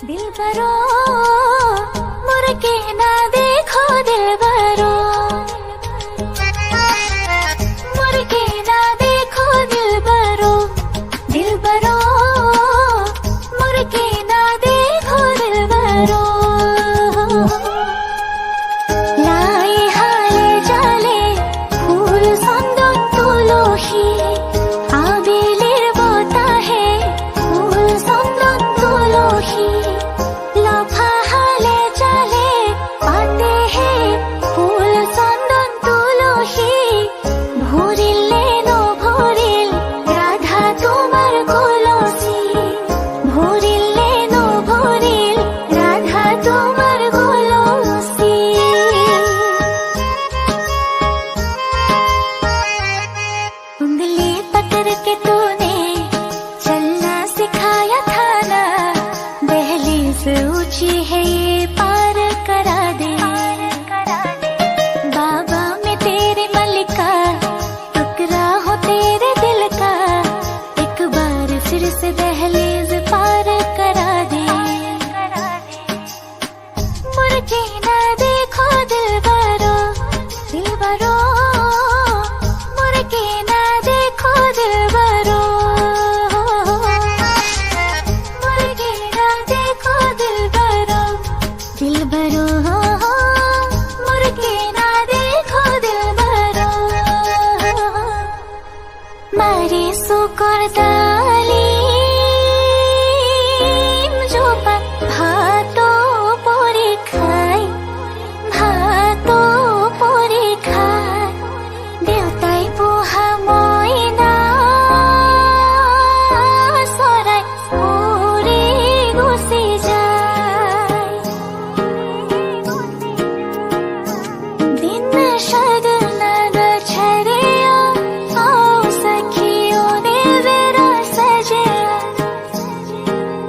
दिलबरो मुड़ के ना देखो दिलबरो, मुड़ के ना देखो दिलबरो, दिलबरो मुड़ के ना देखो दिलबरो। লাই হালে জালে ফুল চন্দন তুলসী, আবেলির বতাহে ফুল চন্দন তুলসী। লফা হালে জালে পাতে হে ফুল চন্দন তুলসী। ভরিলে নভরিল রাধা তোমার কলসি, ভরিলে নভরিল রাধা তোমার কলসি। उंगली पकड़ के तूने चलना सिखाया था ना, दहलीज ऊंची है ये पार करा दे। बाबा मैं तेरे मलिका, टुकड़ा हो तेरे दिल का, एक बार फिर से दहलीज पार करा दे। मुड़ के ना देखो दिलबरो, दिलबरो मुड़ के ना देखो दिलबरो, मुड़ के ना देखो दिलबरो, दिलबरो मुड़ के ना देखो दिलबरो। मारे सुकर ডালিম জোপা ভাতো পরে খাই, ভাতো পরে খাই। দেউতাই পোহা মইনা চৰাই উৰি গুচি যায়। दिन शगुना न छड़िया आओ सखियों ने मेरा सजया,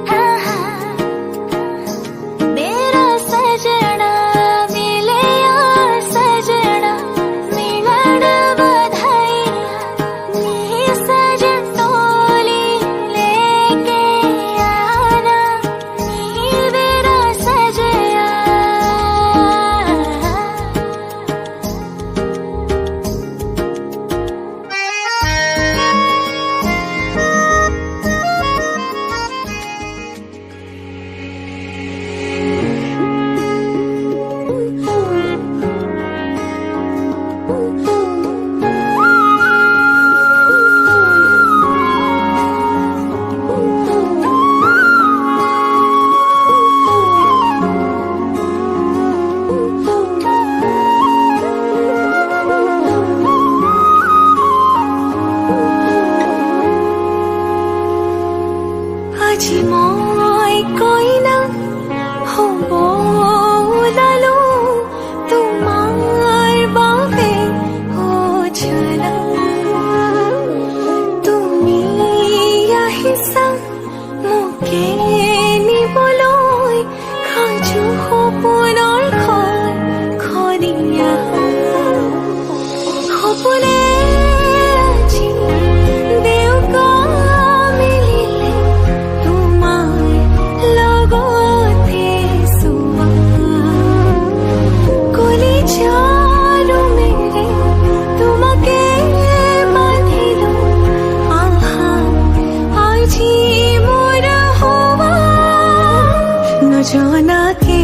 हाँ हाँ मेरा सजना मिलया, सजना मिलन बधाइया। नी सजन टोली लेके आना, नी मेरा सजया। আজি মই কইনা হব ওলালো, তোমাৰ বাবে অজলা। তুমি আহিছা মোকে নিবলৈ, সাজু সপোনৰ ঘৰ খৰিয়া। সপোনে আজি দেউকা মিলিলে, তোমাৰ লগতে চোৱা। কলিজাৰো মেৰে তোমাকে বান্ধিলো, আহা আজি মোৰ হোৱা। নজনাকে